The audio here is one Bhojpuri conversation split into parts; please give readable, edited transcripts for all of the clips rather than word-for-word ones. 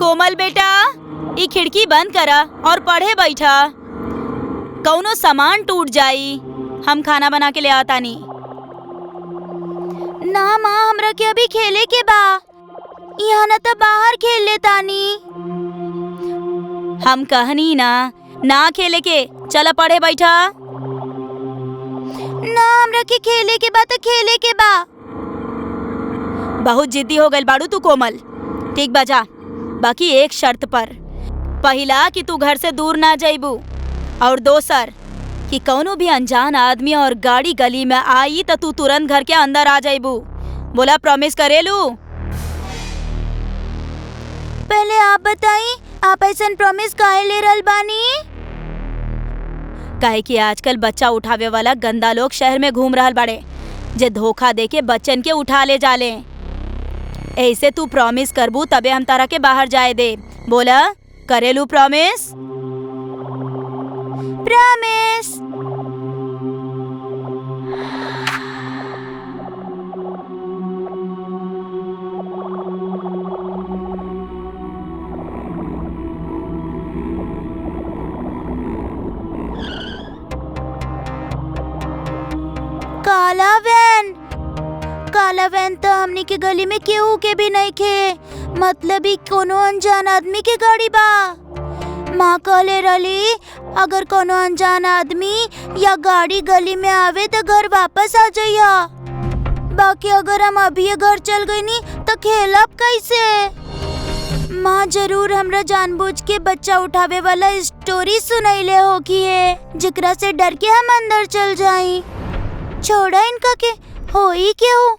कोमल बेटा, ये खिड़की बंद करा और पढ़े बैठा। कौनो सामान टूट जाई। हम खाना बना के ले आता नी। ना माँ, हमरा के अभी खेले के बा। यहाँ न तो बाहर खेल लेता नी। हम कहनी ना खेले के। चला पढ़े बैठा। ना, हमरा के खेले के बा तो खेले के बा। बहुत जिद्दी हो गई बाड़ू तू कोमल। ठीक बजा, बाकी एक शर्त पर। पहला कि तू घर से दूर ना जाइबू, और दोसर कि कौनो भी अनजान आदमी और गाड़ी गली में आई तो तू तुरंत घर के अंदर आ जाइबू। बोला, प्रॉमिस करेलू? पहले आप बताई, आप ऐसा प्रॉमिस काहे ले रहल बानी? काहे कि आजकल बच्चा उठावे वाला गंदा लोग शहर में घूम रहल बाड़े, जे धोखा दे के बच्चन के उठा ले जाले। ऐसे तू प्रॉमिस करबू तबे हम तारा के बाहर जाए दे। बोला, करेलू प्रॉमिस? प्रॉमिस। काला वैन तो हमनी के गली में केहू के भी नहीं खे। मतलब ही कोनो अनजान आदमी के गाड़ी बा। माँ कहले रही, अगर कोनो अनजान आदमी या गाड़ी गली में आवे तो घर वापस आ जाइया। बाकी अगर हम अभी घर चल गई नी तो खेलब कैसे? माँ जरूर हमरा जानबूझ के बच्चा उठावे वाला स्टोरी सुनैले होगी है, जिकरा से डर के हम अंदर चल जाई। छोड़ा इनका के होई क्यों?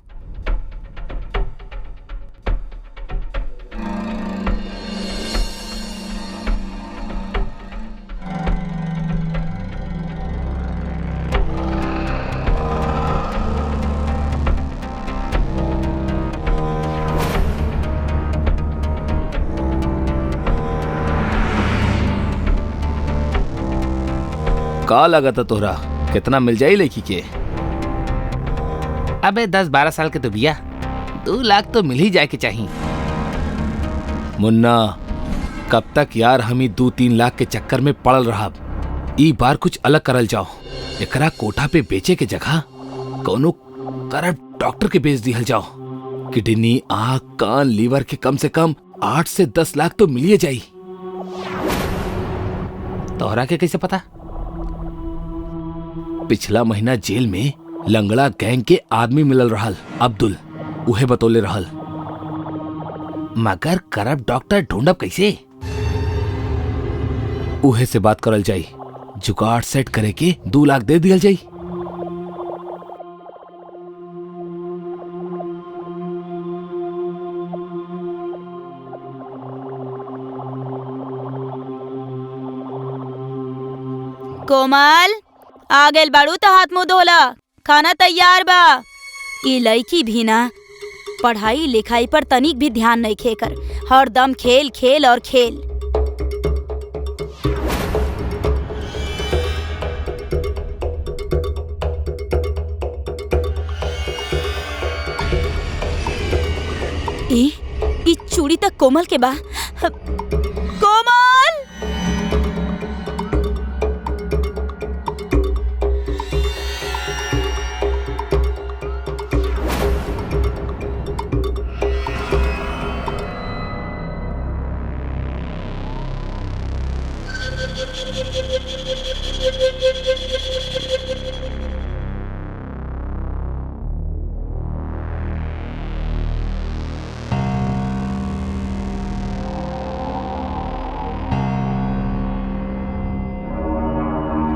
का लगा था तोहरा कितना मिल जाई लड़की के? अबे 10-12 साल के तो बिया, 2 लाख तो मिल ही जाए के चाहिए। मुन्ना, कब तक यार हम ही 2-3 लाख के चक्कर में पड़ल रहा। ई बार कुछ अलग करल जाओ। एकरा कोठा पे बेचे के जगह कोनो करप्ट डॉक्टर के बेच दिहल जाओ। किडनी, आँख, कान, लीवर के कम से कम 8 से 10 लाख तो मिलिए जाई। तोहरा के कैसे पता? पिछला महीना जेल में लंगड़ा गैंग के आदमी मिलल रहल, अब्दुल, उहे बतौले रहल। मगर करप्ट डॉक्टर ढूंढब कैसे? उहे से बात करल जाई। जुगाड़ सेट करे के 2 लाख दे दियल जाई। कोमल, आ गेल बाड़ू तो हाथ मुंह धोला। खाना तैयार बा। ई लड़की भी ना पढ़ाई लिखाई पर तनिक भी ध्यान नहीं खेकर, हर दम खेल खेल और खेल। ई चूड़ी तक कोमल के बा। कोमल!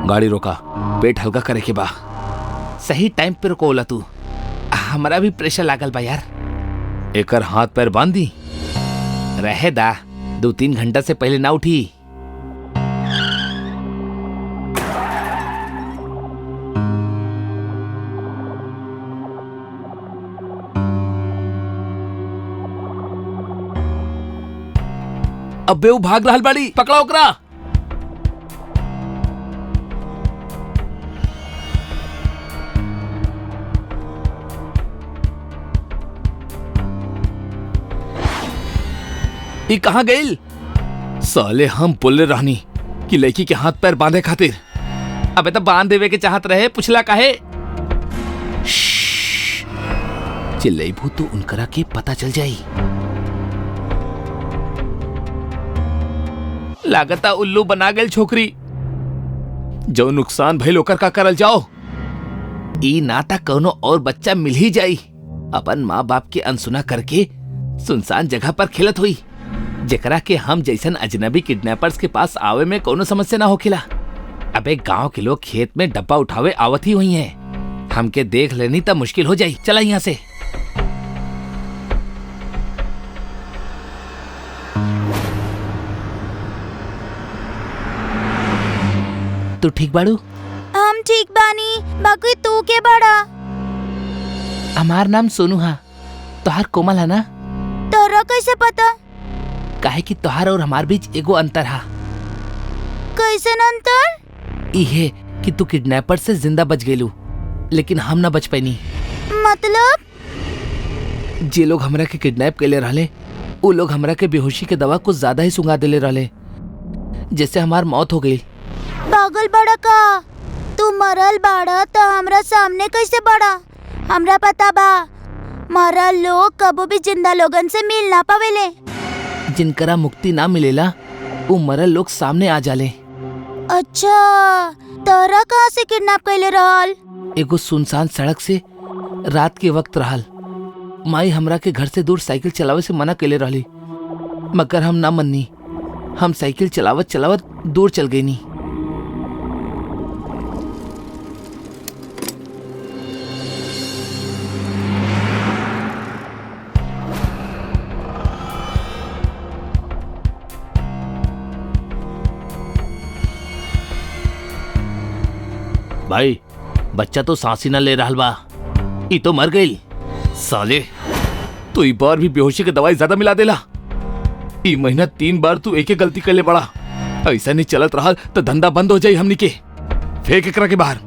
गाड़ी रोका, पेट हल्का करे के बा। सही टाइम पे रुकोला तू। हमारा भी प्रेशर लागल बा यार। एकर हाथ पैर बांध दी। रहे दा, 2-3 घंटा से पहले ना उठी। अबे वो भाग रहल बाड़ी, पकड़ा ओकरा। ये कहाँ गई? साले हम बोले रहनी कि लड़की के हाथ पैर बांधे खातिर। अबे तो बांध देवे के चाहत रहे, पुछला काहे? चिल्लैबू तो उनकरा के पता चल जाई। लागता उल्लू बना गेल छोकरी। जो नुकसान भइल ओकर का करल जाओ। ई नाता कोनो और बच्चा मिल ही जाई, अपन माँ बाप के अनसुना करके सुनसान जगह पर खेलत हुई, जेकरा के हम जैसन अजनबी किडनैपर्स के पास आवे में कोनो समस्या ना होखेला। अबे गांव के लोग खेत में डब्बा उठावे आवत ही हुई हैं, हमके देख लेनी तब मुश्किल हो जाई। चला यहाँ से। तू ठीक बाड़ू? हम ठीक बानी, बाकी तू के बड़ा? हमार नाम सोनू हा, तोहार कोमल है ना? तोरा कैसे पता? काहे कि तोहार और हमार बीच एगो अंतर हा। कैसन अंतर? इहे कि तू किडनैपर से जिंदा बच गेलू, लेकिन हम ना बच पैनी। मतलब? जे लोग हमरा के किडनैप कैले रहले, वो लोग हमरा के बेहोशी के दवा कुछ ज्यादा ही सुंघा देले रहले, जिससे हमार मौत हो गई। पागल बड़ा का? तू मरल बाड़ा तो हमरा सामने कैसे बड़ा? हमरा पता बा, मरल लोग कबो भी जिंदा लोगन से मिल ना पावेले। जिनकरा मुक्ति ना मिलेला वो मरल लोग सामने आ जाले। अच्छा, तोरा कहाँ से किडनैप कैले रहल? एगो सुनसान सड़क से रात के वक्त रहल। माई हमरा के घर से दूर साइकिल चलावे से मना कैले रहली, मगर हम ना मननी। हम साइकिल चलावत चलावत दूर चल गई नी। भाई बच्चा तो सांस ही ना ले रहल बा, ई तो मर गई। साले तू ई बार भी बेहोशी के दवाई ज्यादा मिला देला। ई महीना 3 बार तू एक गलती कर ले बड़ा। ऐसा नहीं चलत रहा तो धंधा बंद हो जाई हमनी के। फेंक एकरा के बाहर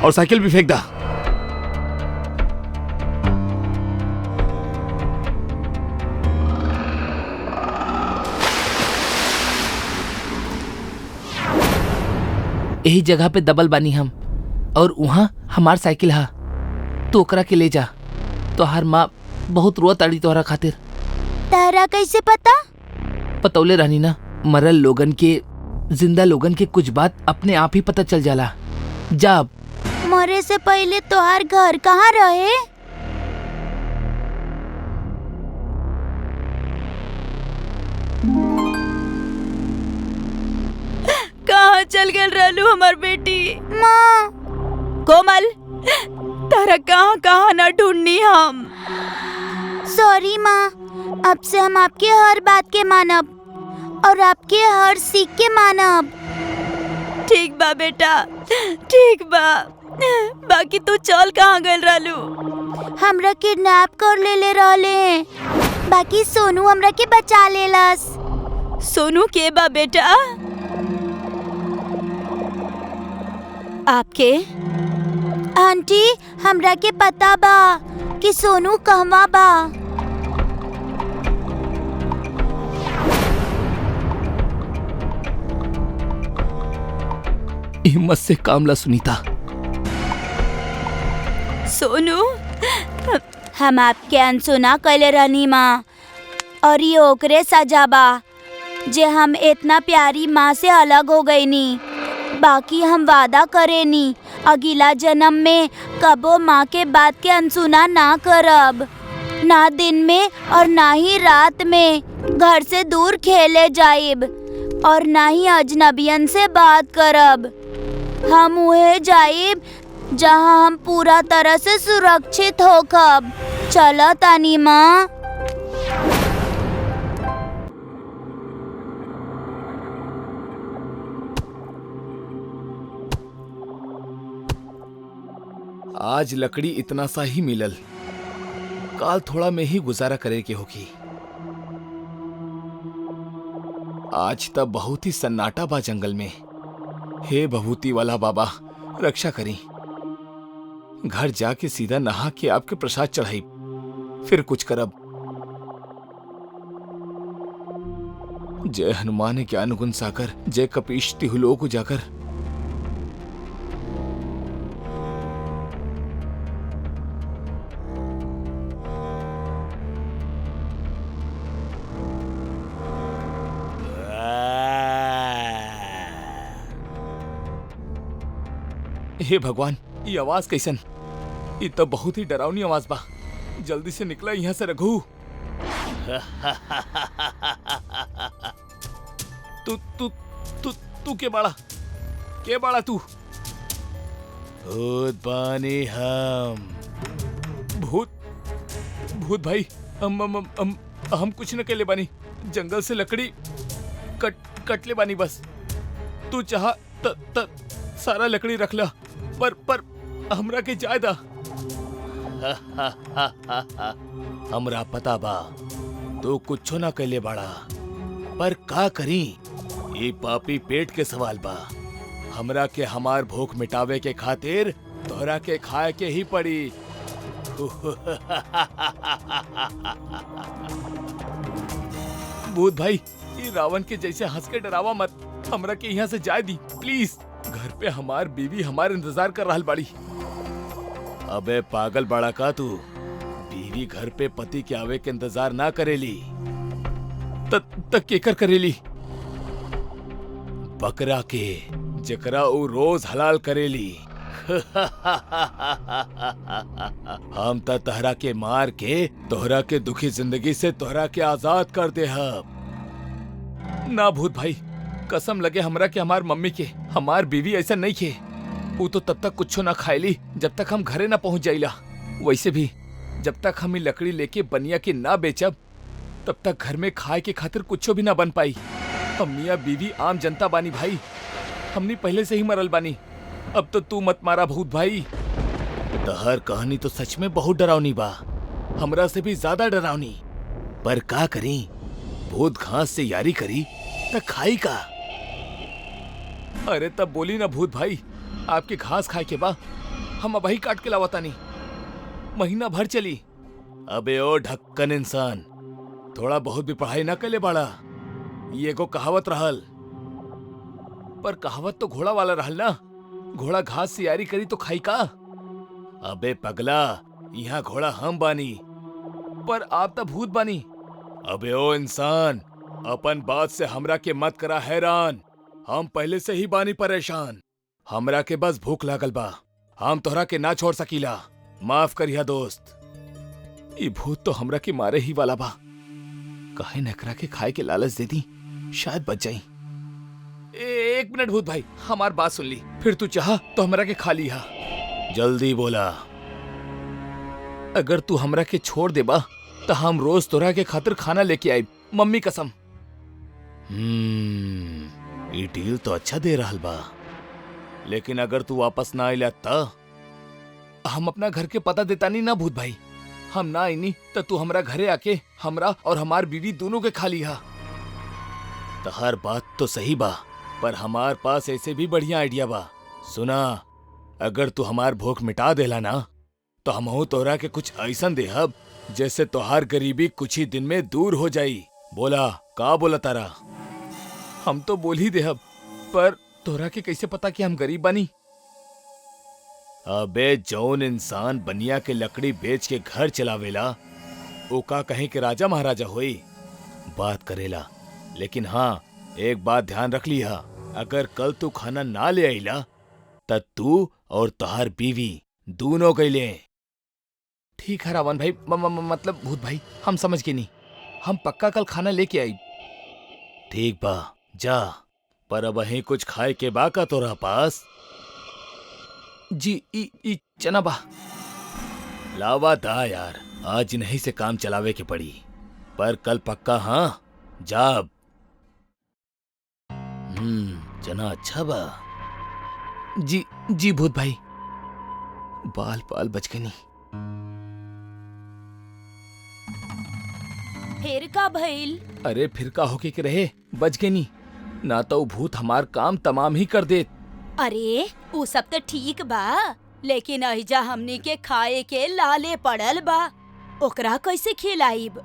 और साइकिल भी फेंक दा। यही जगह पे दबल बानी हम, और वहाँ हमार साइकिल हा। तू ओकरा के ले जा। तोहार माँ बहुत रोत अड़ी तोहरा खातिर। तारा कैसे पता? पतौले रहनी ना, मरल लोगन के जिंदा लोगन के कुछ बात अपने आप ही पता चल जाला। जा अब। मरे से पहले तोहार घर कहाँ रहे? कहाँ चल गए रहलू हमार बेटी? माँ। कोमल, तारा कहाँ कहाँ ना ढूंढनी हम। सॉरी माँ, अब से हम आपके हर बात के मानब और आपके हर सीख के मानब। ठीक बा बेटा, ठीक बा। बाकी तू चल कहाँ गए रहलू? हमरा किडनैप कर ले रहले हैं, बाकी सोनू हमरा के बचा लेलस। सोनू के बा बेटा? आपके? आंटी, हमरा के पता बा कि सोनू कहवा बा। हिम्मत से काम ला सुनीता। सोनू? हम आपके अनसुना कैले रहनी माँ, और ये ओकरे सजा बा जे हम इतना प्यारी माँ से अलग हो गई नी। बाकी हम वादा करे नी, अगला जन्म में कबो माँ के बात के अनसुना ना करब, ना दिन में और ना ही रात में घर से दूर खेले जाइब, और ना ही अजनबियन से बात करब। हम उहे जाइब जहाँ हम पूरा तरह से सुरक्षित होखब। चला तानी माँ। आज लकड़ी इतना सा ही मिलल, काल थोड़ा में ही गुजारा करे के होगी। आज तब बहुत ही सन्नाटा बा जंगल में। हे भभूति वाला बाबा, रक्षा करी। घर जाके सीधा नहा के आपके प्रसाद चढ़ाई, फिर कुछ करब। जय हनुमान ज्ञान गुण सागर, जय कपीश तिहुलोक उजागर। हे भगवान, ये आवाज कैसन? ये तो बहुत ही डरावनी आवाज बा। जल्दी से निकला यहाँ से रघु। तू तू तू तू के बाड़ा? के बाड़ा तू? भूत बानी हम। भूत? भूत भाई, हम कुछ न केले बानी। जंगल से लकड़ी कटले बानी बस। तू चाह त सारा लकड़ी रख ला, पर हमरा के जायदा। हमरा पता बा तू कुछ ना कैले बाड़ा, पर का करी? ये पापी पेट के सवाल बा। हमरा के हमार भूख मिटावे के खातिर तोहरा के खाए के ही पड़ी। भूत भाई, ये रावण के जैसे हंस के डरावा मत। हमरा के यहाँ से जाए दी प्लीज। घर पे हमार बीवी हमार इंतजार कर रहल बाड़ी। अबे पागल बड़ा का तू? बीवी घर पे पति के आवे के इंतजार ना करेली तक केकर करेली? बकरा के, जकरा ऊ रोज हलाल करेली। हम तहरा के मार के तोहरा के दुखी जिंदगी से तोहरा के आजाद कर दे। ना भूत भाई, कसम लगे हमरा के हमार मम्मी के, हमार बीवी ऐसा नहीं खे। वो तो तब तक कुछ ना खाएली जब तक हम घरे ना पहुंच जाइला। वैसे भी जब तक हम लकड़ी लेके बनिया के ना बेचब तब तक घर में खाए के खातिर कुछ भी ना बन पाई। हम मियाँ बीवी आम जनता बानी भाई, हमनी पहले से ही मरल बानी। अब तो तू मत मारा भूत भाई। तहर कहानी तो सच में बहुत डरावनी बा, हमरा से भी ज्यादा डरावनी। पर का करी? भूत घास से यारी करी त खाई का? अरे तब बोली ना भूत भाई, आपके घास खाए के बा, हम अबही काट के लावतानी। महीना भर चली। अबे ओ ढक्कन इंसान, थोड़ा बहुत भी पढ़ाई ना कले बाड़ा। ये को कहावत रहल, पर कहावत तो घोड़ा वाला रहल ना। घोड़ा घास से यारी करी तो खाई का? अबे पगला, यहाँ घोड़ा हम बानी, पर आप तो भूत बानी। अबे ओ इंसान, अपन बात से हमरा के मत करा हैरान। हम पहले से ही बानी परेशान। हमरा के बस भूख लागल बा, हम तोहरा के ना छोड़ सकीला। माफ करिया दोस्त। ये भूत तो हमरा के मारे ही वाला बा। काहे नकरा के खाए के लालच दे दी, शायद बच जाई। एक मिनट भूत भाई, हमार बात सुन ली, फिर तू चाह तो हमरा के खा लिया। जल्दी बोला। अगर तू हमरा के छोड़ दे बा तो हम रोज तोरा के खातिर खाना लेके आई, मम्मी कसम। ये डील तो अच्छा दे रहल बा, लेकिन अगर तू वापस ना आइला त हम अपना घर के पता देता नहीं ना भूत भाई। हम ना आईनी तो तू हमरा घरे आके हमरा और हमार बीवी दोनों के खा लिया। तहार बात तो सही बा, पर हमार पास ऐसे भी बढ़िया आइडिया बा। सुना, अगर तू हमार भूख मिटा देला ना तो हमहू तोहरा के कुछ ऐसन देहब जैसे तोहार गरीबी कुछ ही दिन में दूर हो जाई। बोला का बोला तारा? हम तो बोल ही देहब, पर तोहरा के कैसे पता कि हम गरीब बानी? अबे जौन इंसान बनिया के लकड़ी बेच के घर चलावेला वो का कहीं के राजा महाराजा होई बात करेला। लेकिन हाँ, एक बात ध्यान रख लिया, अगर कल तू खाना ना ले आईला तब तू और तोहार बीवी दोनों गईले। ठीक है रावण भाई, मतलब भूत भाई, हम समझ के नहीं। हम पक्का कल खाना लेके आई। ठीक बा, जा। पर अब वहीं कुछ खाए के बा का तोरा पास? जी ई चना बा। लावा दा यार, आज नहीं से काम चलावे के पड़ी, पर कल पक्का। हाँ जाब। चना अच्छा बा। जी जी भूत भाई, बाल बाल बच गई नहीं। फिर का भइल? अरे फिर का होके के रहे, बच गई नहीं ना तो भूत हमार काम तमाम ही कर दे। अरे वो सब तो ठीक बा, लेकिन अहिजा हमनी के खाए के लाले पड़ल बा, ओकरा कैसे खिलाइब?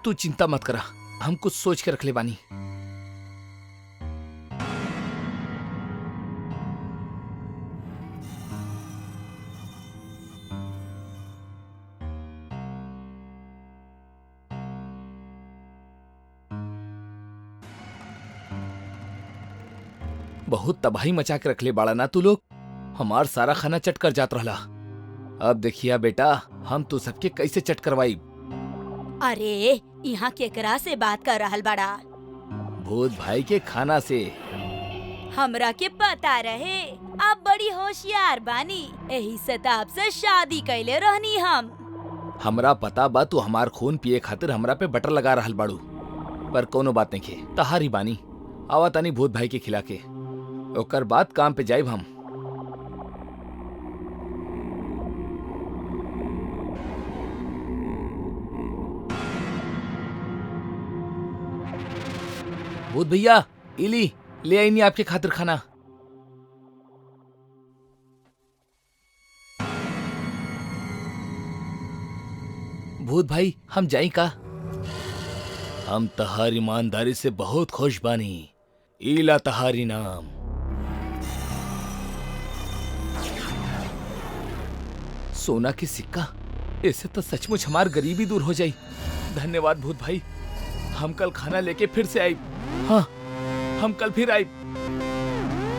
तू चिंता मत करा, हम कुछ सोच के रख ले बानी। बहुत तबाही मचा के रख ले बाड़ा ना तू लोग। हमार सारा खाना चट कर जात रहला। अब देखिया बेटा, हम तू सबके कैसे चट करवाई। अरे यहाँ केकरा से बात कर रहल बड़ा? भूत भाई के खाना से। हमरा के पता रहे आप बड़ी होशियार बानी, यही से तो आपसे शादी कैले रहनी हम। हमरा पता बा तू हमार खून पिए खातिर हमरा पे बटर लगा रहल बाड़ू, पर कोनो बात नहीं खे। तहारी बानी आवा तानी भूत भाई के खिला के, ओकर बाद काम पे जाइब हम। भूत भैया इली ले आई नहीं आपके खातिर खाना। भूत भाई हम जाई का? हम तहार ईमानदारी से बहुत खुश बानी। इला तहारी नाम। सोना की सिक्का, इससे तो सचमुच हमार गरीबी दूर हो जाई। धन्यवाद भूत भाई, हम कल खाना लेके फिर से आई। हाँ, हम कल फिर आई।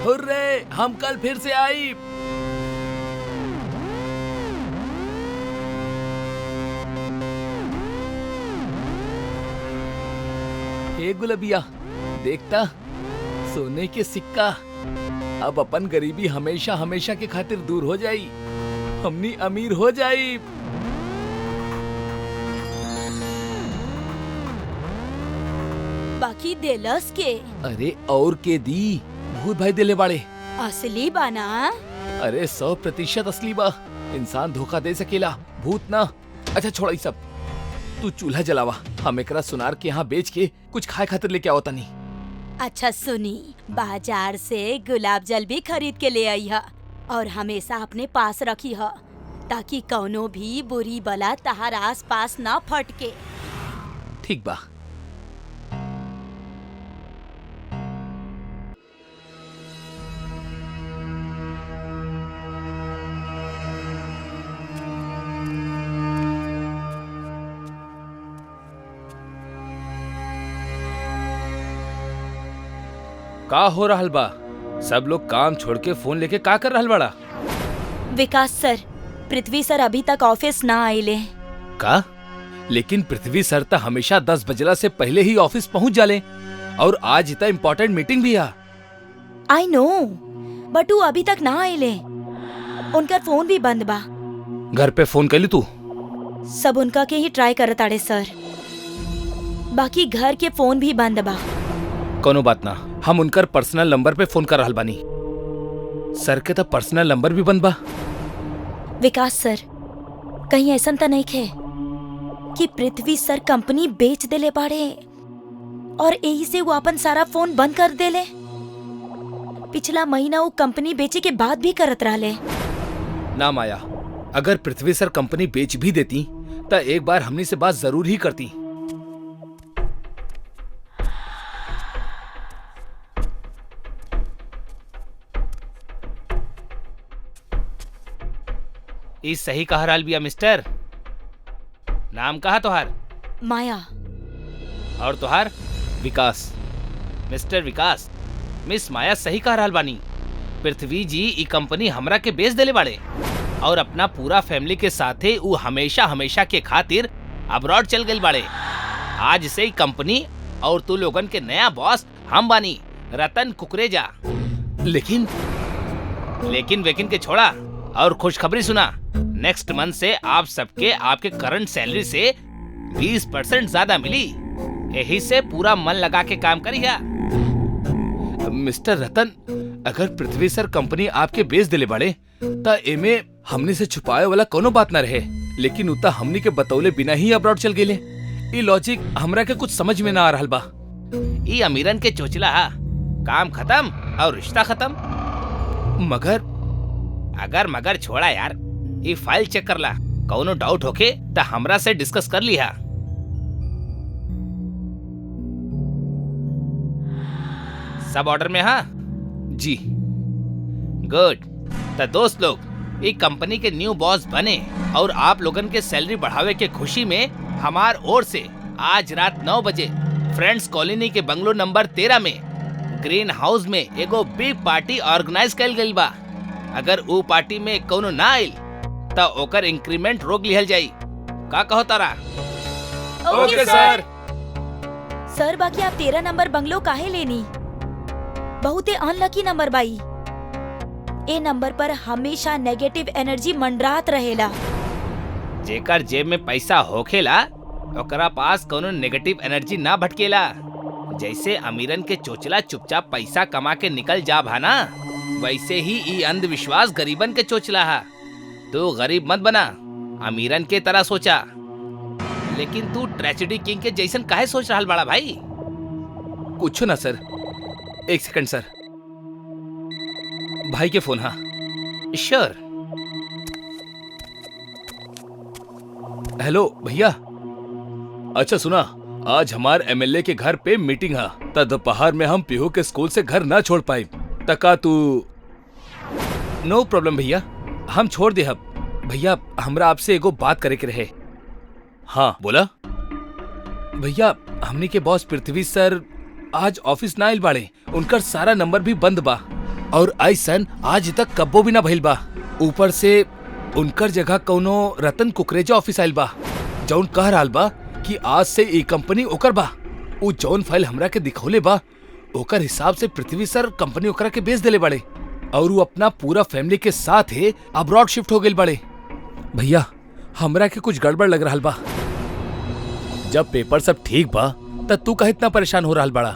हुर्रे, हम कल फिर से आई। हे गुलबिया, देखता सोने के सिक्का। अब अपन गरीबी हमेशा हमेशा के खातिर दूर हो जाई, हमनी अमीर हो जाई। बाकी देलस के? अरे और के दी, भूत भाई दिले बाड़े। असली बाना? अरे 100% असली बा। इंसान धोखा दे सकेला, भूत ना। अच्छा छोड़ा ई सब, तू चूल्हा जलावा। हम एकरा सुनार के यहाँ बेच के कुछ खाए खातिर लेके आओ तनी। अच्छा सुनी, बाजार से गुलाब जल भी खरीद के ले आई है और हमेशा अपने पास रखी है, ताकि कौनो भी बुरी बला तहार आस पास ना फटके। ठीक बा। का हो रहल बा? सब लोग काम छोड़ के फोन लेके का कर रहल बड़ा? विकास सर, पृथ्वी सर अभी तक ऑफिस ना आइले। का? लेकिन पृथ्वी सर तो हमेशा 10 बजला से पहले ही ऑफिस पहुंच जाले, और आज इतना इम्पोर्टेंट मीटिंग भी है। आई नो, बट वो अभी तक ना आइले। उनका फोन भी बंद बा। घर पे फोन कैली तू? सब उनका के ही ट्राई करत आड़े सर, बाकी घर के फोन भी बंद बा। कोनो बात ना, हम उनकर पर्सनल नंबर पे फोन कर रहल बानी। सर के तो पर्सनल नंबर भी बंद बा। विकास सर, कहीं ऐसा तो नहीं खे कि पृथ्वी सर कंपनी बेच देले बाड़े और यही से वो अपन सारा फोन बंद कर देले? पिछला महीना वो कंपनी बेचे के बाद भी करत रहले। ना माया, अगर पृथ्वी सर कंपनी बेच भी देती तो एक बार हमनी से बात जरूर ही करती। इस सही कहा राल बिया मिस्टर। नाम कहा तोहार? माया। और तोहार? विकास। मिस्टर विकास, मिस माया सही कहा राल बानी। पृथ्वी जी ई कंपनी हमरा के बेच देले बाड़े और अपना पूरा फैमिली के साथे ऊ हमेशा हमेशा के खातिर अब्रॉड चल गए बाड़े। आज से ई कंपनी और तू लोगन के नया बॉस हम बानी, रतन कुकरेजा। लेकिन वेकिन के छोड़ा और खुशखबरी सुना। नेक्स्ट मंथ से आप सबके आपके करंट सैलरी से 20% ज्यादा मिली। यही से पूरा मन लगा के काम करिया। मिस्टर रतन, अगर पृथ्वी सर कंपनी आपके बेच दिले बड़े ता एमे हमने से छुपाए वाला कोनो बात ना रहे, लेकिन उता हमनी के बतौले बिना ही अब्रॉड चल गेले। ई लॉजिक हमरा के कुछ समझ में ना आ रहल बा। ई अमीरन के चोचला हा, काम खत्म और रिश्ता खत्म। मगर छोड़ा यार, ये फाइल चेक कर ला। कौनो डाउट होके तो हमरा से डिस्कस कर लिया। सब ऑर्डर में? हाँ जी। गुड। तो दोस्त लोग, एक कंपनी के न्यू बॉस बने और आप लोगन के सैलरी बढ़ावे के खुशी में हमार ओर से आज रात 9 बजे फ्रेंड्स कॉलोनी के बंगलो नंबर 13 में ग्रीन हाउस में एगो बिग पार्टी ऑर्गेनाइज कल गई बा। अगर वो पार्टी में कोनो ना आइल तो ओकर इंक्रीमेंट रोक लिहल जाई। का कहो तारा? ओके सर। सर बाकी आप 13 नंबर बंगलो काहे लेनी? बहुत ही अनलकी नंबर बाई। ए नंबर पर हमेशा नेगेटिव एनर्जी मंडरात रहेला। जेकर जेब में पैसा होखेला ओकरा पास कोनो नेगेटिव एनर्जी ना भटकेला। जैसे अमीरन के चोचला चुपचाप पैसा कमा के निकल जा भाना, वैसे ही ई अंधविश्वास गरीबन के चोचला है। तू गरीब मत बना, अमीरन के तरह सोचा। लेकिन तू ट्रेजेडी किंग के जैसन काहे सोच रहा बड़ा भाई? कुछ ना सर, एक सेकंड सर। भाई के फोन। हाँ श्योर। हेलो भैया। अच्छा सुना, आज हमारे एमएलए के घर पे मीटिंग है। त दोपहर में हम पीहू के स्कूल से घर ना छोड़ पाए। तका तू? नो प्रॉब्लम भैया, हम छोड़ दे। भैया हमरा आपसे एगो बात करे के रहे। हाँ बोला। भैया हमनी के बॉस पृथ्वी सर आज ऑफिस ना आइल बाड़े। उनकर सारा नंबर भी बंद बा और ऐसन आज तक कब्बो भी ना भइल बा। ऊपर से उनकर जगह कौनो रतन कुकरेजा ऑफिस आइल बा, जौन कह रहल बा कि आज से ई कंपनी ओकर बा। उ जौन फाइल हमरा के दिखौले बा ओकर हिसाब से पृथ्वी सर कंपनी ओकरा के बेच देले बड़े और वो अपना पूरा फैमिली के साथ ही अब्रॉड शिफ्ट हो गए बड़े। भैया हमरा के कुछ गड़बड़ लग रहा बा। जब पेपर सब ठीक बा तब तू कहे इतना परेशान हो रहा बड़ा।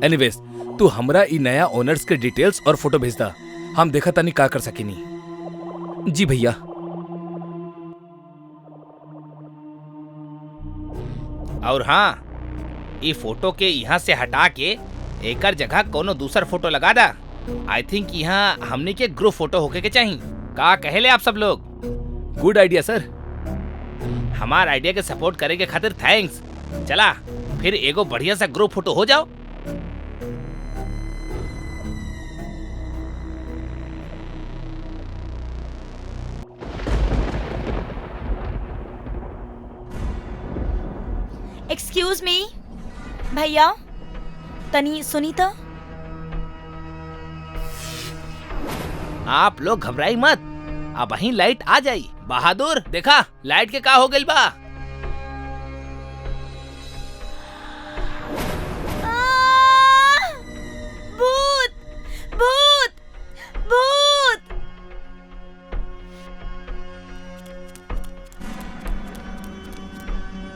एनीवेज तू हमरा ई नया ओनर्स के डिटेल्स और फोटो भेज दा, हम देखा तानी का कर सकेनी। जी भैया। और हाँ, ये फोटो के यहाँ से हटा के एकर जगह कोनो दूसर फोटो लगा दा। आई थिंक यहाँ हमने के ग्रुप फोटो होके के चाहिए। का कहेले आप सब लोग? गुड आइडिया सर। हमार आइडिया के सपोर्ट करे के खातिर थैंक्स। चला फिर एगो बढ़िया सा ग्रुप फोटो हो जाओ। एक्सक्यूज मी भैया, तनी सुनी तो। आप लोग घबराई मत, अब वहीं लाइट आ जाई। बहादुर देखा लाइट के का हो गइल बा। भूत भूत भूत।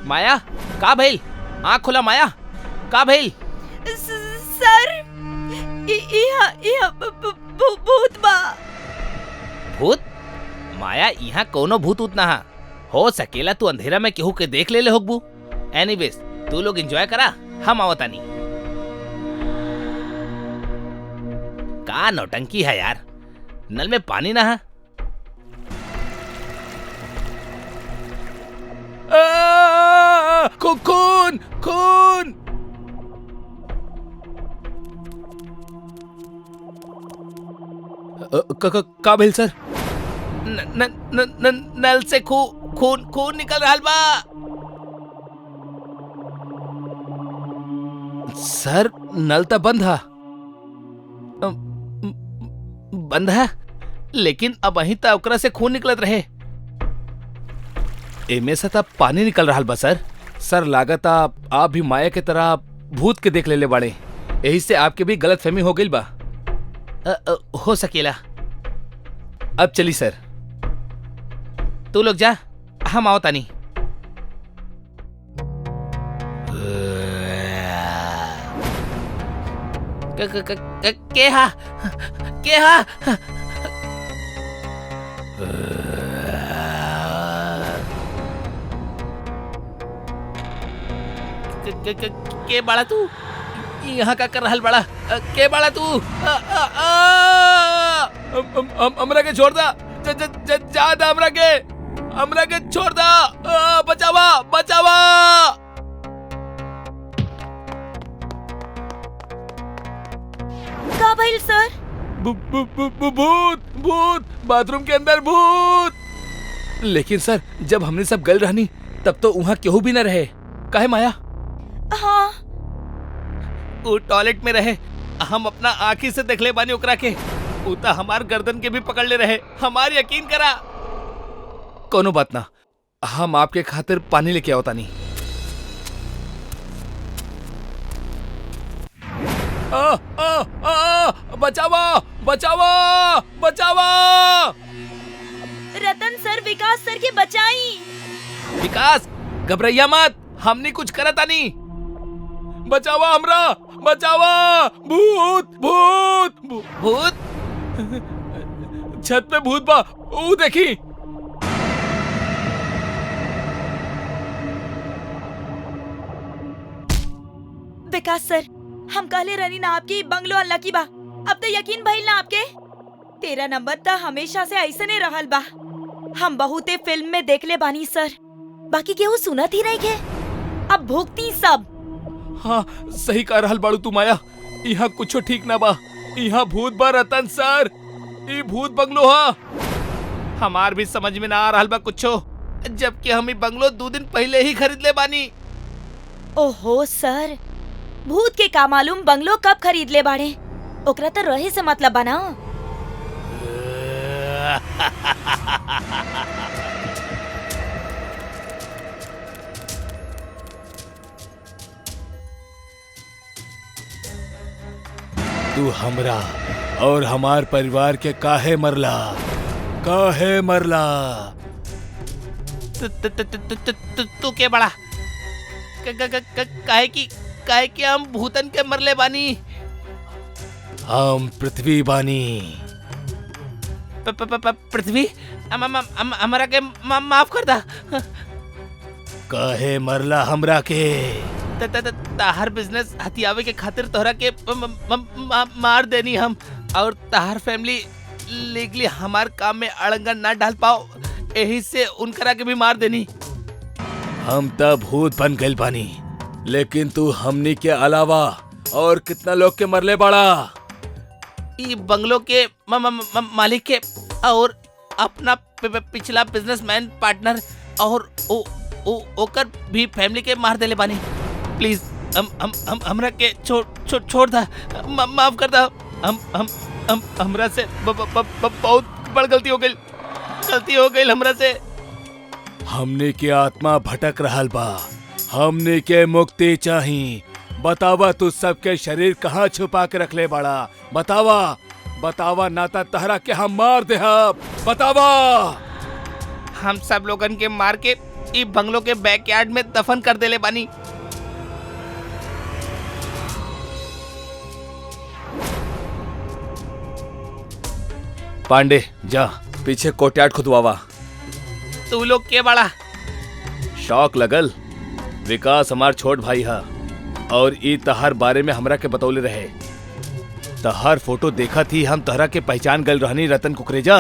माया का भइल? आँख खुला माया, का भइल? सर भूत बा। भूत? माया यहाँ कोनो भूत उतना हा हो सकेला। तू अंधेरा में केहू के देख ले होगबू। एनीवेज तू लोग एंजॉय करा, हम आवतानी। का नौटंकी है यार, नल में पानी ना है। खून खून। का भेल सर? नल से खून निकल रहा बा। सर नल तो बंद है। बंद है लेकिन अब वहीं तक ओकरा से खून निकलत रहे। एमे से तब पानी निकल रहा बा सर। सर लागत आप भी माया के तरह भूत के देख ले बाड़े, यही से आपके भी गलत फहमी हो गई बा। हो सकेला। अब चली सर। तू लोग जा, हम आओ तानी। के हा के बाड़ा तू यहाँ का कर रहल बड़ा? के बाड़ा तू? हमरा के छोड़ दा, जा दा हमरा के छोड़ दा। बचावा बचावा। का भइल सर? भूत भूत बाथरूम के अंदर भूत। लेकिन सर जब हमने सब गल रहनी तब तो वहाँ केहू भी न रहे। काहे माया? हाँ वो टॉयलेट में रहे, हम अपना आँखी से देखले बानी ओकरा के। उता हमार गर्दन के भी पकड़ ले रहे, हमार यकीन करा। कोनो बात ना, हम आपके खातिर पानी लेके आओ तानी। बचावा बचावा बचावा। रतन सर विकास सर के बचाई। विकास घबराइया मत, हमने कुछ करा तानी। बचावा हमरा, बचावा। भूत भूत भूत? छत पे भूत बा, ऊ देखी। विकास सर हम कहले रहनी ना आपकी बंगलो अनलकी बा। अब तो यकीन भइल ना आपके? 13 नंबर तो हमेशा से ऐसे नहीं रहल बा। हम बहुते फिल्म में देखले बानी सर, बाकी केहू सुनत ही नहीं के। अब भुगती सब। हाँ सही कह रहल बाड़ू तू माया, यहाँ कुछो ठीक ना बा। यहाँ भूत बा रतन सर, ई भूत बंगलो हा। हमार भी समझ में ना आ रहल बा कुछो, जबकि हम ई बंगलो 2 दिन पहले ही खरीद ले बानी। ओहो सर, भूत के का मालूम बंगलो कब खरीद ले बाड़े। ओकरा तो रहे से मतलब बना। तू हमरा और हमार परिवार के काहे मरला, काहे मरला? तू के बड़ा काहे कि हम भूतन के मरले बानी। हम पृथ्वी बानी। पृथ्वी हमरा के माफ कर दा। काहे मरला हमरा के? ताहर बिजनेस हथियावे के खातिर तोहरा के मार देनी हम, और ताहर फैमिली लीगली हमार काम में अड़ंगन ना डाल पाओ, यही से उनकरा के भी मार देनी। हम तब भूत बन गइल बानी, लेकिन तू हमनी के अलावा और कितना लोग के मरले बाड़ा? ई बंगलो के मालिक के और अपना पिछला बिजनेसमैन पार्टनर और ओकर भी फैमिली के मार देले बानी। प्लीज हम हमरा के छोड़ दा, माफ कर दा। हम हमरा से बहुत बड़ गलती हो गई हमरा से। हमने के आत्मा भटक रहल बा, हमने के मुक्ति चाही। बतावा तू सबके शरीर कहाँ छुपा के रख ले बाड़ा? बतावा नाता तहरा के हम मार दे। बतावा। हम सब लोगन के मार के ई बंगलो के बैकयार्ड में दफन कर देले बानी। पांडे जा पीछे कोर्टयार्ड खुदवावा। तू लोग के बड़ा? शौक लगल? विकास हमार छोट भाई हा और ई तहार बारे में हमरा के बतौले रहे। तहार फोटो देखा थी, हम तहरा के पहचान गल रहनी रतन कुकरेजा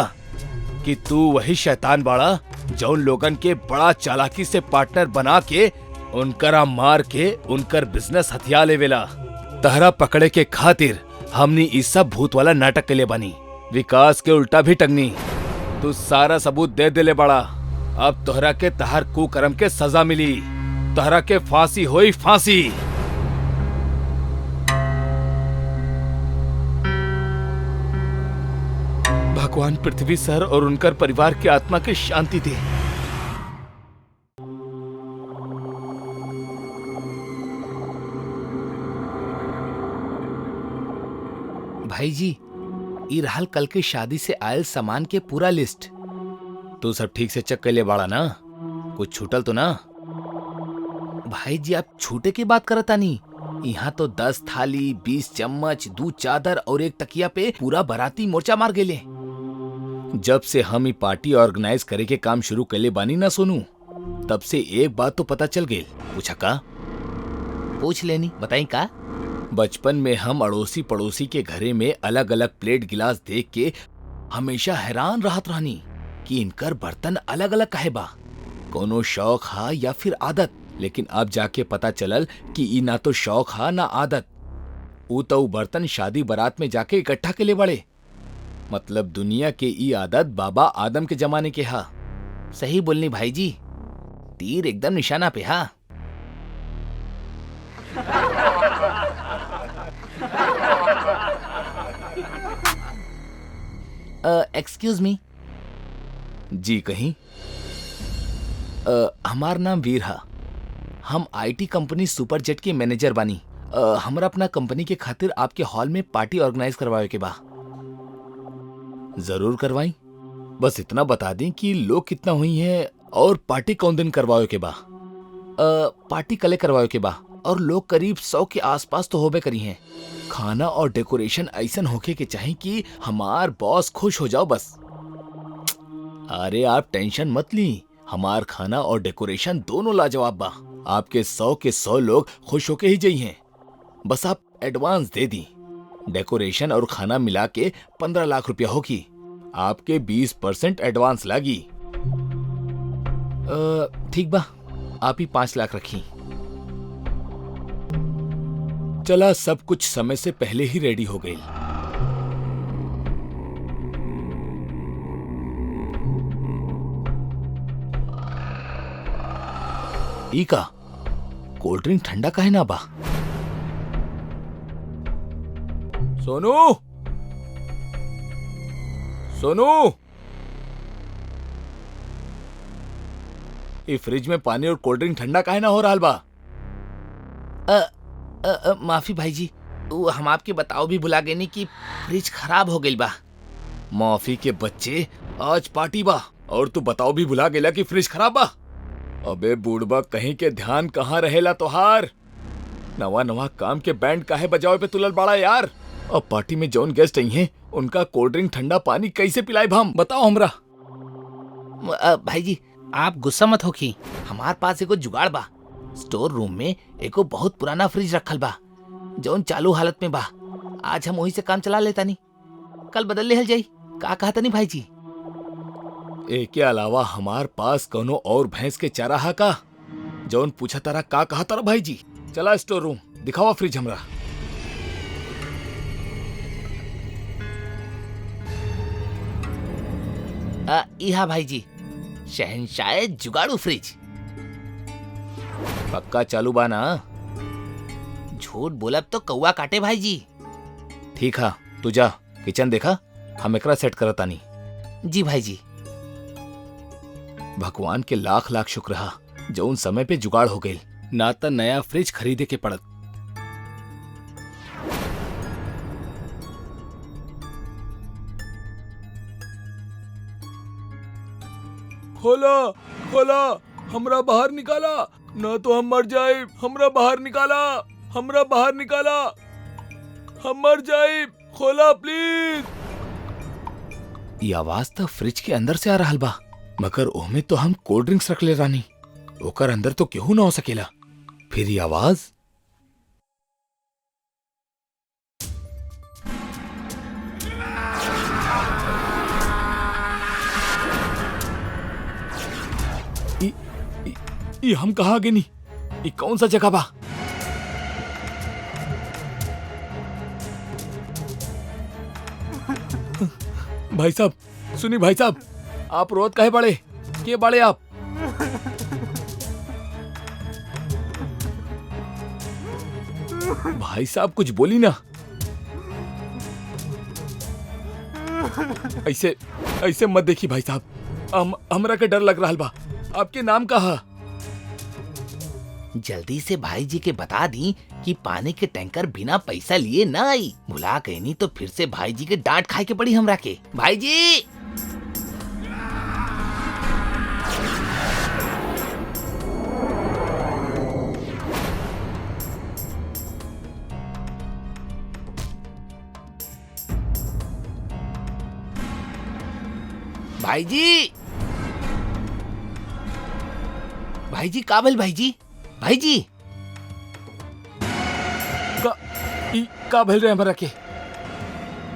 कि तू वही शैतान बाड़ा जौन लोगन के बड़ा चालाकी से पार्टनर बना के उनकरा मार के उनकर बिजनेस हथिया लेवेला। तहरा पकड़े के खातिर हमनी ई सब भूत वाला नाटक के लिए बनी, विकास के उल्टा भी टंगनी। तू सारा सबूत दे देले बड़ा। अब तोहरा के तहार कुकर्म के सजा मिली, तोहरा के फांसी होई, फांसी। भगवान पृथ्वी सर और उनकर परिवार की आत्मा की शांति दे। भाई जी, ई रहल कल की शादी से आयल सामान के पूरा लिस्ट। तू सब ठीक से चेक कर ले बाड़ा ना? कुछ छूटल तो ना? भाई जी, आप छूटे की बात करता नहीं। यहाँ तो 10 थाली, 20 चम्मच, 2 चादर और 1 तकिया पे पूरा बाराती मोर्चा मार गेले। जब से हम ई पार्टी ऑर्गेनाइज करे के काम शुरू कैले बानी ना सोनू, तब से एक बात तो पता चल गई। पूछा का? पूछ लेनी, बताई का? बचपन में हम अड़ोसी पड़ोसी के घरे में अलग अलग प्लेट गिलास देख के हमेशा हैरान रहत रहनी कि इनकर बर्तन अलग अलग काहे बा, कोनो शौक हा या फिर आदत। लेकिन अब जाके पता चलल कि ई ना तो शौक हा ना आदत, ऊ तो ऊ बर्तन शादी बारात में जाके इकट्ठा के ले बड़े। मतलब दुनिया के ई आदत बाबा आदम के जमाने के हा। सही बोलनी भाई जी, तीर एकदम निशाना पे हा। Excuse me. जी कहीं। हमार नाम वीर हा। हम आईटी कंपनी सुपर जेट के मैनेजर बानी। हमरा अपना कंपनी के खातिर आपके हॉल में पार्टी ऑर्गेनाइज करवाए के बा। जरूर करवाई। बस इतना बता दें कि लोग कितना हुई हैं और पार्टी कौन दिन करवाए के बा। पार्टी कले करवाए के बा और लोग करीब 100 के आसपास तो होबे करी हैं। खाना और डेकोरेशन ऐसन होके के चाहिए कि हमार बॉस खुश हो जाओ बस। अरे आप टेंशन मत ली, हमार खाना और डेकोरेशन दोनों लाजवाब बा। आपके 100 के 100 लोग खुश होके ही जाई हैं। बस आप एडवांस दे दी। डेकोरेशन और खाना मिला के 15 लाख रुपया होगी। आपके 20% एडवांस लागी। ठीक बा, आप ही 5 लाख रखी। चला सब कुछ समय से पहले ही रेडी हो गई। इका कोल्ड ड्रिंक ठंडा काहे ना बा? सोनू, सोनू, ये फ्रिज में पानी और कोल्ड ड्रिंक ठंडा काहे ना हो रहा बा? माफी भाई जी, हम आपके बताओ भी भुला गए नहीं कि फ्रिज खराब हो गई बा। माफी के बच्चे, आज पार्टी बा और तू बताओ भी भुला गेला कि फ्रिज खराब बा। अबे बूढ़बा कहीं के ध्यान कहाँ रहेला तोहार? नवा नवा काम के बैंड काहे बजावे पे तुलल बाड़ा यार। अब पार्टी में जौन गेस्ट आई हैं उनका कोल्ड ड्रिंक ठंडा पानी कैसे पिलाए हम बताओ हमरा। भाई जी आप गुस्सा मत होखी, हमार पास एगो जुगाड़ बा। स्टोर रूम में एगो बहुत पुराना फ्रिज रखल बा जौन चालू हालत में बा। आज हम वही से काम चला लेता नहीं, कल बदल ले जाई। का कहता नहीं भाई जी? एके अलावा हमार पास कोनो और भैंस के चाराहा का जौन पूछा तारा का कहा तारा भाई जी। चला स्टोर रूम दिखावा फ्रिज हमरा। इहा भाई जी, शहनशाह जुगाड़ू फ्रिज। पक्का चालू बा ना? झूठ बोलब तो कौवा काटे भाई जी। ठीक है, तू जा किचन देखा, हम एकरा सेट करता नहीं। जी भाई जी। भगवान के लाख लाख शुक्र हा जौन समय पे जुगाड़ हो गई, ना तो नया फ्रिज खरीदे के पड़त। खोला खोला, हमरा बाहर निकाला, ना तो हम मर जाए। हमरा बाहर निकाला, हमरा बाहर निकाला, हम मर जाए। खोला प्लीज। ये आवाज तो फ्रिज के अंदर से आ रहा बा, मगर ओमे तो हम कोल्ड ड्रिंक्स रख ले रानी, ओकर अंदर तो केहू ना हो सकेला। फिर ये आवाज ये हम कहाँ आगे नहीं, ये कौन सा जगह बा? भाई साहब सुनी, भाई साहब आप रोत काहे बड़े के बड़े आप? भाई साहब कुछ बोली ना। ऐसे ऐसे मत देखी भाई साहब, हमरा के डर लग रहा बा। आपके नाम कहा? जल्दी से भाई जी के बता दी कि पानी के टैंकर बिना पैसा लिए ना आई। भुला गई नहीं तो फिर से भाई जी के डांट खाए के पड़ी हमरा के। भाई जी भाई जी, भाई जी काबिल भाई जी, भाई जी का भेल रहे हमरा के?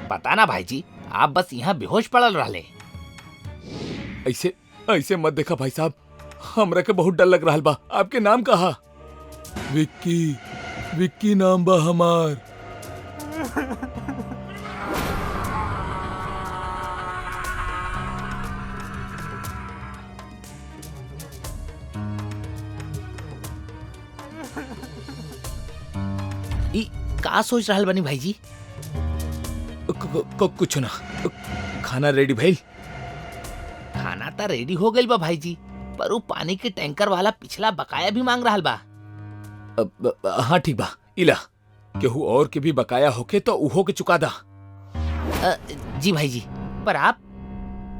पता ना भाई जी, आप बस यहाँ बेहोश पड़ल रहले। ऐसे ऐसे मत देखा भाई साहब, हमरा के बहुत डर लग रहा बा। आपके नाम कहा? विक्की, विक्की नाम बा हमार। ई का सोच रहल बनी भाई जी? कुछ ना, खाना रेडी भइल। खाना तो रेडी हो गइल बा भाई जी, पर वो पानी के टैंकर वाला पिछला बकाया भी मांग रहल बा। हाँ ठीक बा, इला केहू और के भी बकाया होके तो उहो के चुका दा। जी भाई जी, पर आप?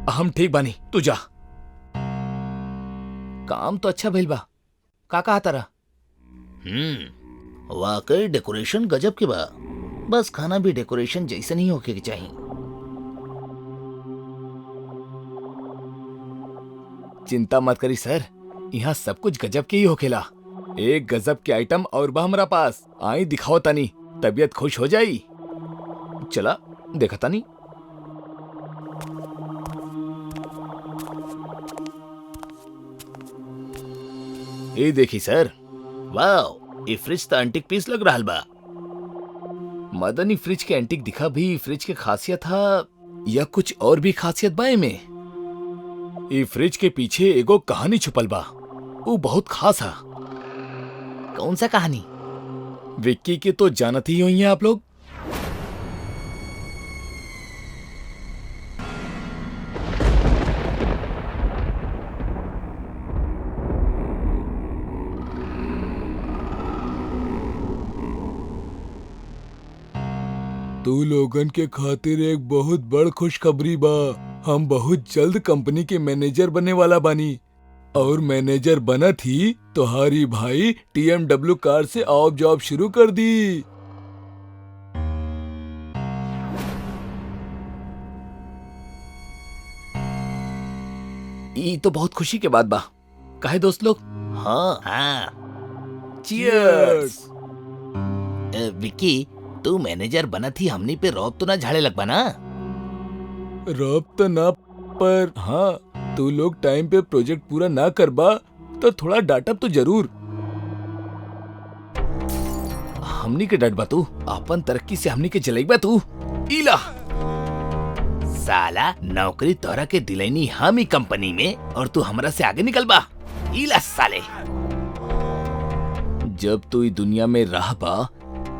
हम ठीक बानी, तू जा। काम तो अच्छा भइल बा, का कहा तारा? वाकई डेकोरेशन गजब के बा, बस खाना भी डेकोरेशन जैसे नहीं होके चाहिए। चिंता मत करी सर, यहाँ सब कुछ गजब के ही होखेला। एक गजब के आइटम और बा हमरा पास, आई दिखाओ तनी, तबीयत खुश हो जाई। चला देखा तनी। ये देखी सर। वाओ, ये फ्रिज तो एंटीक पीस लग रहा बा। मदनी फ्रिज के एंटीक दिखा भी फ्रिज के खासियत था या कुछ और भी खासियत बा में? ये फ्रिज के पीछे एगो कहानी छुपल बा, वो बहुत खास है। कौन सा कहानी? विक्की के तो जानती ही होंगे आप लोग। तू लोगन के खातिर एक बहुत बड़ खुशखबरी बा। हम बहुत जल्द कंपनी के मैनेजर बनने वाला बानी, और मैनेजर बनत ही तुम्हारी भाई TMW कार से ऑफ जॉब शुरू कर दी। ये तो बहुत खुशी के बात बा, काहे दोस्त लोग? हाँ, चीयर्स। विक्की, तू मैनेजर बना थी, हमनी पे रौब तो ना झाड़े लग बा ना? रब तो ना, पर हाँ तू लोग टाइम पे प्रोजेक्ट पूरा ना करबा तो थोड़ा डांटब तो जरूर। हमनी के डट बा तू, अपन तरक्की से हमनी के जलाइबा तू। इला साला, नौकरी तोरा के दिलैनी हम ही कंपनी में, और तू हमरा से आगे निकल बा। इला साले, जब तू इस दुनिया में रहबा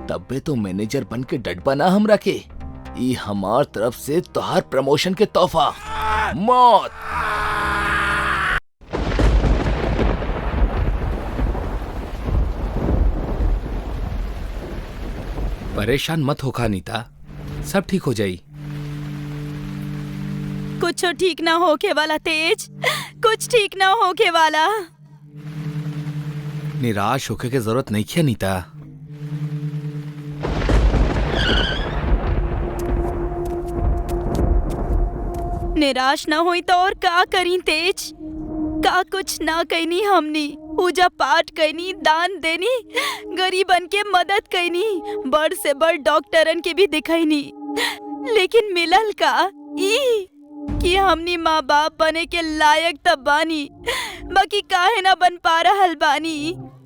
तबे तो मैनेजर बन के डटबा ना हमरा के। ई हमार तरफ से तोहार प्रमोशन के तोहफा। मौत। परेशान मत होखा नीता, सब ठीक हो जाई। कुछ ठीक ना होके वाला तेज, कुछ ठीक ना होके वाला। निराश होके के जरूरत नहीं है नीता। निराश ना हुई तो और का करी तेज? का कुछ ना कहनी हमनी, पूजा पाठ कहनी, दान देनी, गरीबन के मदद कहनी, बड़ से बड़ डॉक्टरन के भी दिखैनी, लेकिन मिलल का ई कि हमनी माँ बाप बने के लायक तब बानी, बाकी काहे ना बन पा रहल बानी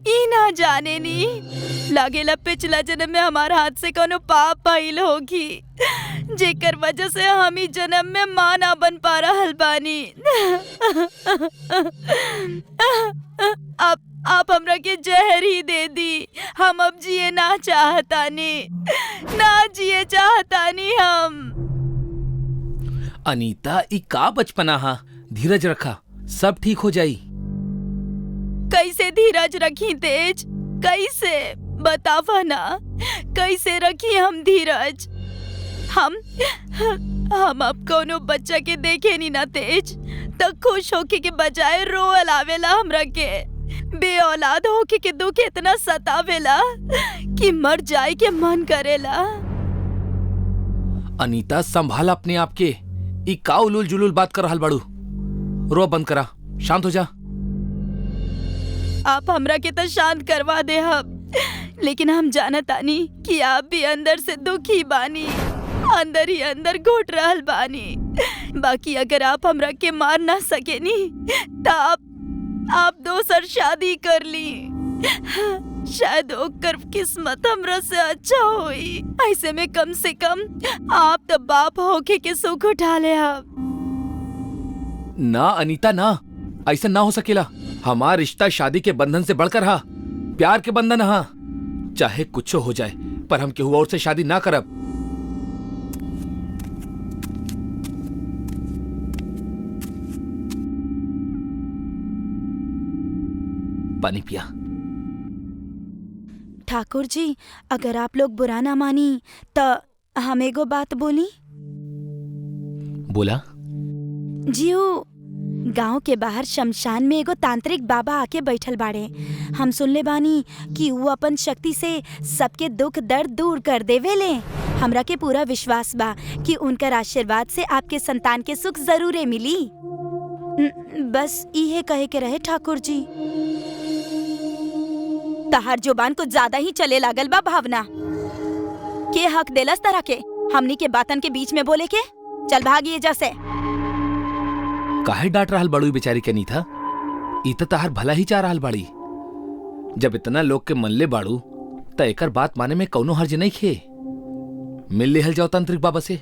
ई ना जाने नी। लागेला पिछला जन्म में हमारा हाथ से कोनो पाप भइल होगी, जेकर वजह से हम ही जन्म में माँ ना बन पा रहल बानी। आप हमरा के जहर ही दे दी, हम अब जिए ना चाहतानी, ना जिए चाहतानी हम। अनीता, ई का बचपना हा, धीरज रखा, सब ठीक हो जाई। कैसे धीरज रखी तेज, कैसे बतावा ना, कैसे रखी हम धीरज? हम अब कोनो बच्चा के देखे नी ना तेज, तो खुश होके के बजाय रोअल आवेला हमरा के। बे औलाद होके के दुख इतना सतावेला कि मर जाए के मन करेला। अनीता, संभाल अपने आप के। ई का उलूल जुलूल बात कर रहल बाड़ू? रो बंद करा, शांत हो जा। आप हमरा के तो शांत करवा दे हम, लेकिन हम जानतानी कि आप भी अंदर से दुखी बानी, अंदर ही अंदर घुट रहल बानी। बाकी अगर आप हमरा के मार ना सकेनी तो आप दोसर शादी कर ली। शायद ओकर किस्मत हमरा से अच्छा होई। ऐसे में कम से कम आप तो बाप होके के सुख उठा ले। आप ना अनीता ना, ऐसा ना हो सकेला। हमार रिश्ता शादी के बंधन से बढ़कर हा, प्यार के बंधन हा। चाहे कुछ हो जाए पर हम केहू और से शादी ना करब। पानी पिया। ठाकुर जी, अगर आप लोग बुरा ना मानी तो हम एगो बात बोली। बोला। जीऊ, गांव के बाहर शमशान में एगो तांत्रिक बाबा आके बैठल बाड़े। हम सुनले बानी कि वो अपन शक्ति से सबके दुख दर्द दूर कर देवेले। हमरा के पूरा विश्वास बा कि उनकर आशीर्वाद से आपके संतान के सुख जरूरे मिली। बस इहे कहे के रहे ठाकुर जी। तहार जुबान कुछ ज्यादा ही चले लागल बा भावना। के हक देलस तरह के हमनी के बातन के बीच में बोले के? चल भागिए जैसे। काहे डांट रहल बड़ू बेचारी के नीथा? ई त तहार भला ही चाह रहल बाड़ी। जब इतना लोग के मनले बाड़ू त एकर बात माने में कौनो हर्ज नहीं खे। मिल लेहल जाओ तांत्रिक बाबा से,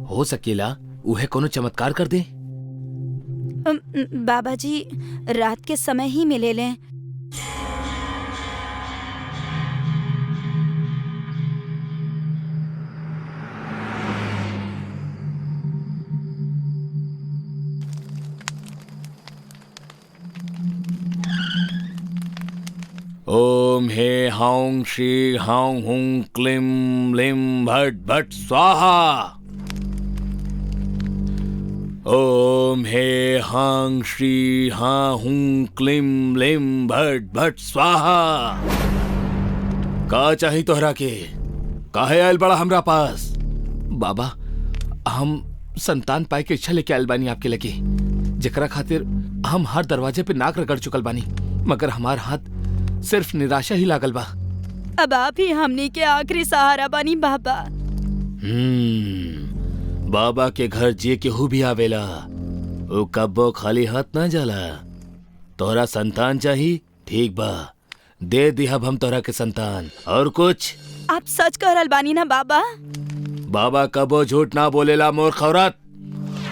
हो सकेला उहे कोनो चमत्कार कर दे। बाबा जी रात के समय ही मिले लें। ओम हे हाउं श्री हाउं हुं क्लीं लिं भट भट स्वाहा। ओम हे हां श्री हां हुं क्लीं लिं भट भट स्वाहा। का चाही तोहरा के? काहे आयल बड़ा हमरा पास? बाबा, हम संतान पाए के इच्छा लेके आयल बानी आपके लगे, जेकरा खातिर हम हर दरवाजे पे नाक रगड़ चुकल बानी, मगर हमार हाथ सिर्फ निराशा ही लागल बा। अब आप ही हमनी के आखिरी सहारा बानी बाबा। बाबा के घर जे केहू भी आवेला वो कब्बो खाली हाथ ना जाला। तोरा संतान चाही? ठीक बा, दे दिहब हम तोरा के संतान। और कुछ? आप सच कह रहल बानी ना बाबा? बाबा कब्बो झूठ ना बोलेला मूर्ख औरत।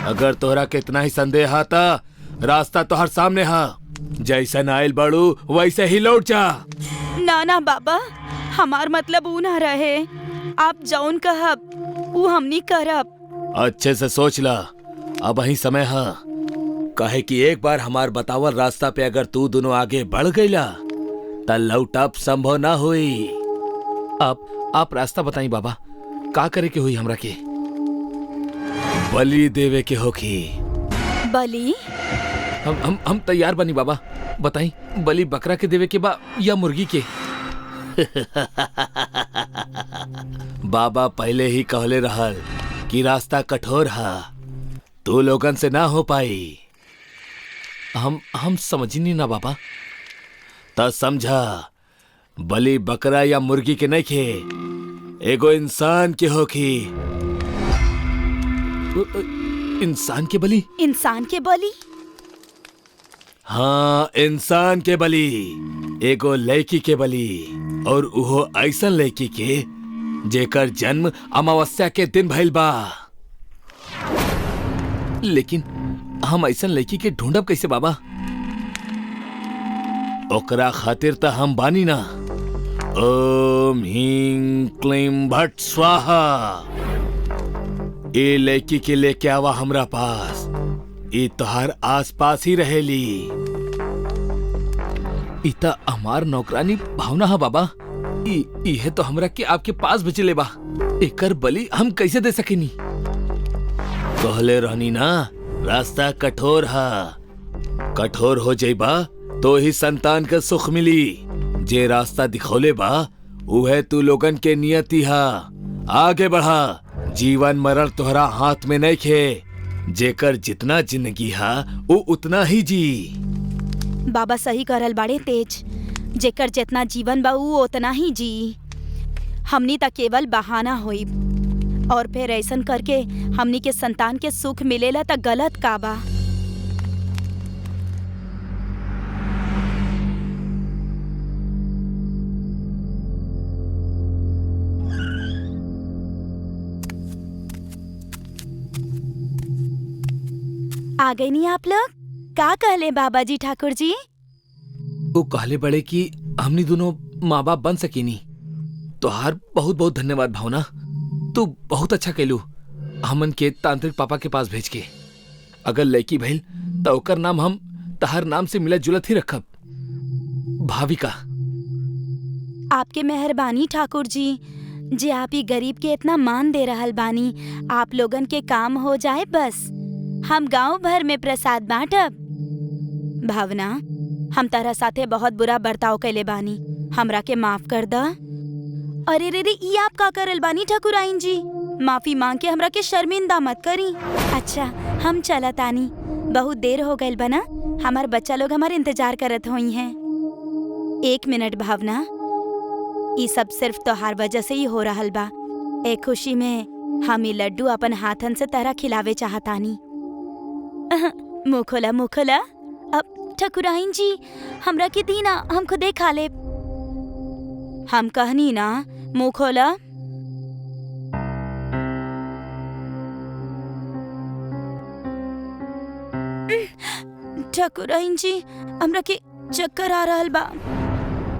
अगर तोरा के इतना ही संदेह आता, रास्ता तोहर सामने हा। जैसन आयल बड़ू वैसे ही लौट जा। ना ना बाबा, हमार मतलब ऊ ना रहे। आप जौन कहब ऊ हमनी करब। अच्छे से सोच ला, अब ही समय है। कहे कि एक बार हमार बतावल रास्ता पे अगर तू दोनों आगे बढ़ गईला त लौटब संभव ना हुई। आप रास्ता बताई बाबा, का करे के हुई हमरा के? बलि देवे के होखी। बलि? हम तैयार बनी बाबा, बताई बलि बकरा के देवे के बा या मुर्गी के? बाबा पहले ही कहले रहल कि रास्ता कठोर है, तू लोगन से ना हो पाई। हम समझी नहीं ना बाबा। त समझा, बलि बकरा या मुर्गी के नहीं खे, एगो इंसान के होखी। इंसान के बलि? इंसान के बलि? हाँ, इंसान के बलि, एगो लड़की के बलि, और उहो ऐसन लड़की के जेकर जन्म अमावस्या के दिन भइल बा। लेकिन हम ऐसन लड़की के ढूंढब कैसे बाबा? ओकरा खातिर त हम बानी ना। ओम ह्रीं क्लीं भट स्वाहा। ए लड़की के लेके आवा हमरा पास, ई तोहार आस पास ही रहेली। इता हमार नौकरानी भावना है बाबा। इहे तो हमरा के आपके पास भेजले बा। एकर बलि हम कैसे दे सकेनी? कहले रहनी ना, रास्ता कठोर है। कठोर हो जाइबा तो ही संतान का सुख मिली। जे रास्ता दिखौले बा उहे तू लोगन के नियति हा। आगे बढ़ा, जीवन मरण तोहरा हाथ में नहीं खे। जेकर जितना जिंदगी हा वो उतना ही जी। बाबा सही करल बाड़े तेज। जेकर जितना जीवन बा ऊ उतना ही जी। हमनी त केवल बहाना होई, और फिर ऐसन करके हमनी के संतान के सुख मिलेला त गलत का बा? आ गए नहीं आप लोग? का कहले बाबा जी ठाकुर जी? वो कहले बड़े कि हमनी दोनों माँ बाप बन सकीनी। तोहार बहुत बहुत धन्यवाद भावना। तू बहुत अच्छा कैलू हमन के तांत्रिक पापा के पास भेज के। अगर लड़की भइल तो ओकर नाम हम तहार नाम से मिलत जुलत ही रखब, भाविका। आपके मेहरबानी ठाकुर जी, जे आप ही गरीब के इतना मान दे रहल बानी। आप लोगन के काम हो जाए बस, हम गांव भर में प्रसाद बांटब। भावना, हम तारा साथे बहुत बुरा बर्ताव कैले बानी, हमरा के माफ कर द। अरे रे रे, ई आप का करल बानी ठाकुराइन जी? माफी मांग के हमरा के शर्मिंदा मत करी। अच्छा, हम चलत आनी, बहुत देर हो गइल बना। हमार बच्चा लोग हमारे इंतजार करत होई हैं। 1 मिनट भावना, ई सब सिर्फ तोहार वजह से ही हो रहल बा। ए खुशी में हम ई लड्डू अपन हाथन से तरह खिलावे चाहतानी। मुँह खोला, मुँह खोला। अब ठकुराइन जी, हमरा के दी ना, हम खुदे खा ले। हम कहनी ना, मुँह खोला। ठकुराइन जी, हमरा के चक्कर आ रहल बा।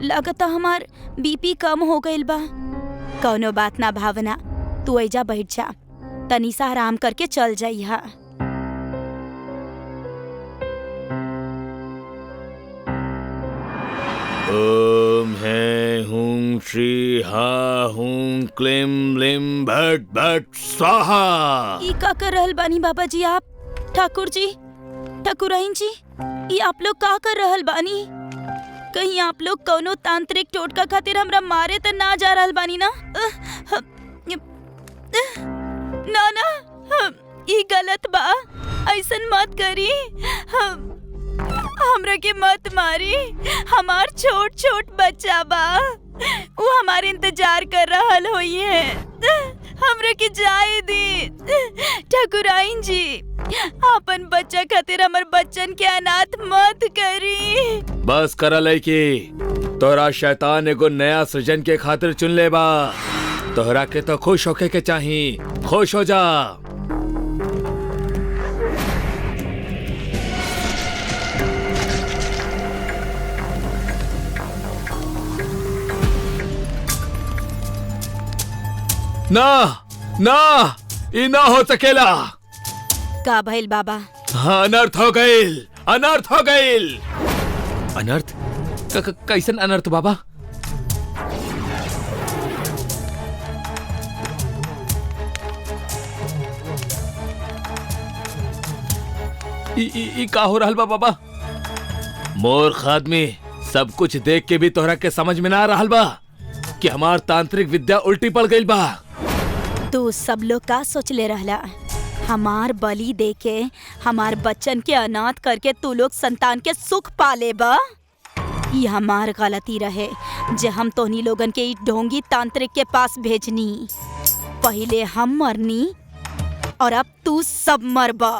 लगता हमार बीपी कम हो गइल बा। कौनो बात ना भावना, तू ऐजा बैठ जा, तनी सा आराम करके चल जाइहा। ओम है हूं श्री हा हूं क्लीम लिम भट भट स्वाहा। ई का कर रहल बानी बाबा जी आप? ठाकुर जी, ठाकुराइन जी, ई आप लोग का कर रहल बानी? कहीं आप लोग कौनो तांत्रिक टोटका खातिर हमरा मारे त ना जा रहल बानी ना? ना ना, ई गलत बा, ऐसन मत करी। हमरा के मत मारी, हमार छोट छोट बच्चा बा, वो हमारे इंतजार कर रहल होई है। हमरा के जाए दी। ठाकुराइन जी, अपन बच्चा खातिर हमर बच्चन के अनाथ मत करी। बस करा लड़की, तोरा शैतान एगो नया सृजन के खातिर चुन ले बा। तोहरा के तो खुश होके के चाही, खुश हो जा। ना ना, ई ना हो सकेला। का भइल बाबा? हाँ, अनर्थ हो गइल, अनर्थ हो गइल। अनर्थ? कैसन अनर्थ बाबा? ई का हो रहल बा बाबा? मूर्ख आदमी, सब कुछ देख के भी तोहरा के समझ में ना आ रहल बा कि हमार तांत्रिक विद्या उल्टी पड़ गइल बा। तू सब लोग का सोच ले रहला? हमार बलि दे के हमार बच्चन के अनाथ करके तू लोग संतान के सुख पाले बा? ये हमार गलती रहे जे हम तोहनी लोगन के ई ढोंगी तांत्रिक के पास भेजनी। पहले हम मरनी और अब तू सब मरबा।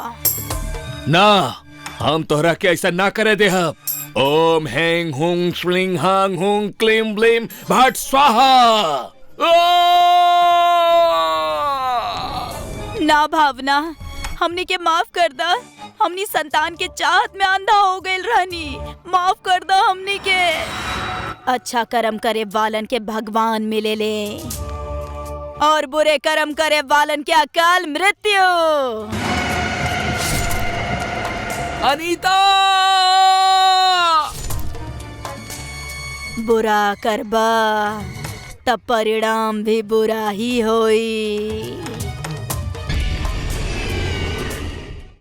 ना, हम तोहरा के ऐसा ना करे देहब। ओम हैंग हुंग श्लिंग हांग हुंग क्लीम ब्लीम भट स्वाहा। ना भावना, हमनी के माफ कर दा। हमनी संतान के चाहत में अंधा हो गइल रहनी, माफ कर दा हमनी के। अच्छा कर्म करे वालन के भगवान मिले ले, और बुरे कर्म करे वालन के अकाल मृत्यु। अनीता! बुरा करबा तब परिणाम भी बुरा ही होई।